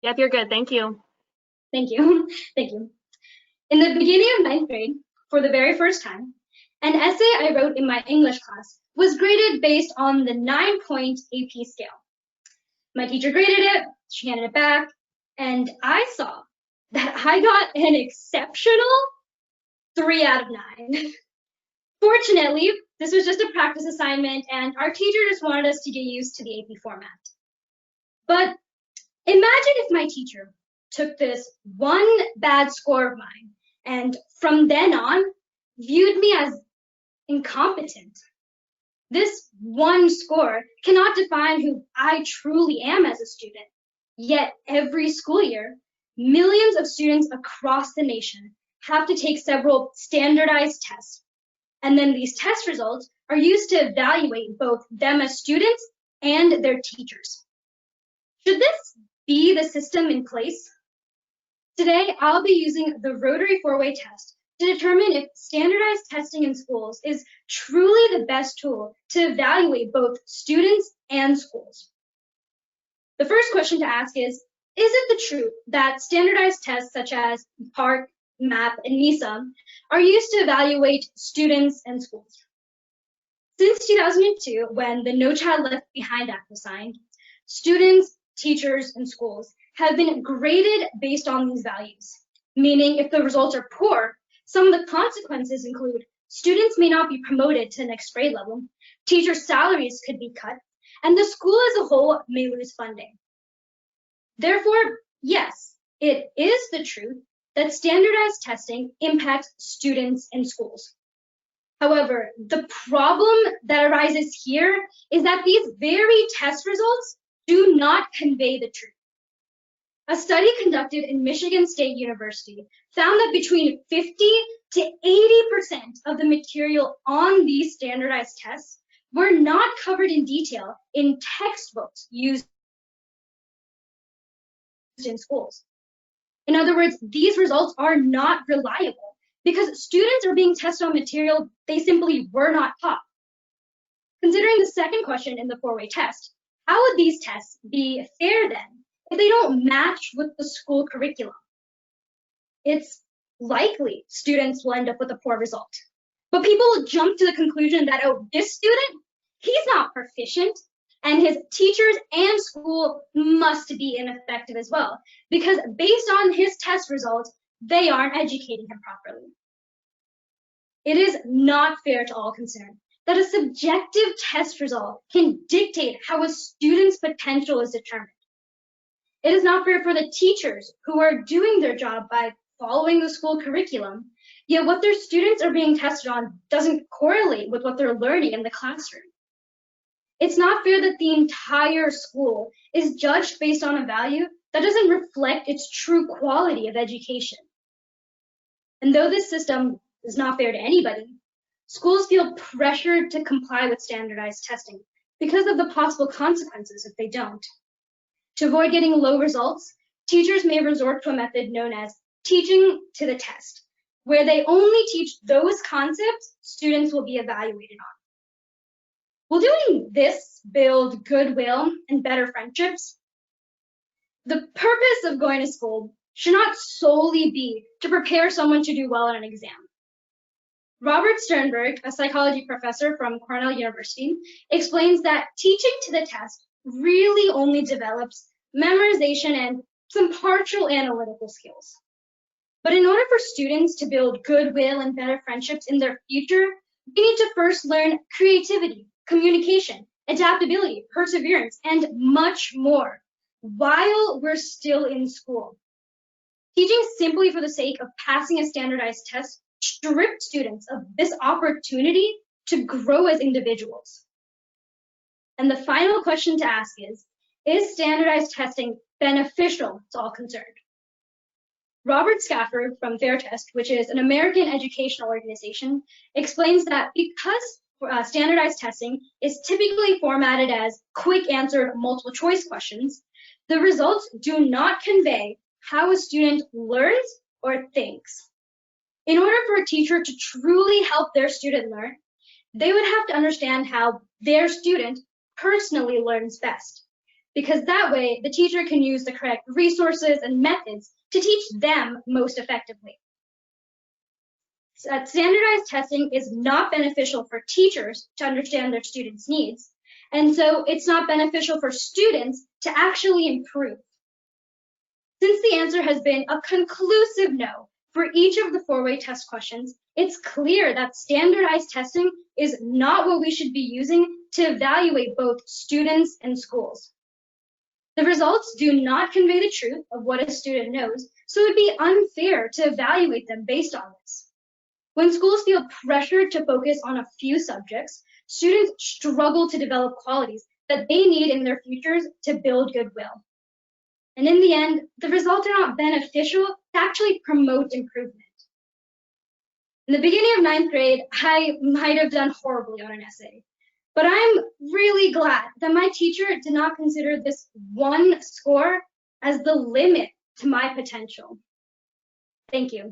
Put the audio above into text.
Yep, you're good. Thank you. Thank you. Thank you. In the beginning of ninth grade, for the very first time, an essay I wrote in my English class was graded based on the 9-point AP scale. My teacher graded it, she handed it back, and I saw that I got an exceptional 3 out of 9. Fortunately, this was just a practice assignment, and our teacher just wanted us to get used to the AP format. But imagine if my teacher took this one bad score of mine and from then on viewed me as incompetent. This one score cannot define who I truly am as a student. Yet every school year, millions of students across the nation have to take several standardized tests. And then these test results are used to evaluate both them as students and their teachers. Should this be the system in place? Today, I'll be using the Rotary 4-way test to determine if standardized testing in schools is truly the best tool to evaluate both students and schools. The first question to ask is it the truth that standardized tests such as PARCC, MAP, and NISA are used to evaluate students and schools? Since 2002, when the No Child Left Behind Act was signed, students, teachers, and schools have been graded based on these values, meaning if the results are poor, some of the consequences include students may not be promoted to the next grade level, teachers' salaries could be cut, and the school as a whole may lose funding. Therefore, yes, it is the truth that standardized testing impacts students and schools. However, the problem that arises here is that these very test results do not convey the truth. A study conducted in Michigan State University found that between 50 to 80% of the material on these standardized tests were not covered in detail in textbooks used in schools. In other words, these results are not reliable because students are being tested on material they simply were not taught. Considering the second question in the 4-way test, how would these tests be fair then if they don't match with the school curriculum? It's likely students will end up with a poor result. But people will jump to the conclusion that, oh, this student, he's not proficient, and his teachers and school must be ineffective as well, because based on his test results, they aren't educating him properly. It is not fair to all concerned that a subjective test result can dictate how a student's potential is determined. It is not fair for the teachers who are doing their job by following the school curriculum, yet what their students are being tested on doesn't correlate with what they're learning in the classroom. It's not fair that the entire school is judged based on a value that doesn't reflect its true quality of education. And though this system is not fair to anybody, schools feel pressured to comply with standardized testing because of the possible consequences if they don't. To avoid getting low results, teachers may resort to a method known as teaching to the test, where they only teach those concepts students will be evaluated on. Will doing this build goodwill and better friendships? The purpose of going to school should not solely be to prepare someone to do well on an exam. Robert Sternberg, a psychology professor from Cornell University, explains that teaching to the test really only develops memorization and some partial analytical skills. But in order for students to build goodwill and better friendships in their future, we need to first learn creativity, communication, adaptability, perseverance, and much more while we're still in school. Teaching simply for the sake of passing a standardized test stripped students of this opportunity to grow as individuals. And the final question to ask is standardized testing beneficial to all concerned? Robert Schafford from Fairtest, which is an American educational organization, explains that because standardized testing is typically formatted as quick answer multiple choice questions, the results do not convey how a student learns or thinks. In order for a teacher to truly help their student learn, they would have to understand how their student personally learns best. because that way the teacher can use the correct resources and methods to teach them most effectively. Standardized testing is not beneficial for teachers to understand their students' needs, and so it's not beneficial for students to actually improve. Since the answer has been a conclusive no for each of the four-way test questions, it's clear that standardized testing is not what we should be using to evaluate both students and schools. The results do not convey the truth of what a student knows, so it would be unfair to evaluate them based on this. When schools feel pressured to focus on a few subjects, students struggle to develop qualities that they need in their futures to build goodwill. And in the end, the results are not beneficial to actually promote improvement. In the beginning of ninth grade, I might have done horribly on an essay, but I'm really glad that my teacher did not consider this one score as the limit to my potential. Thank you.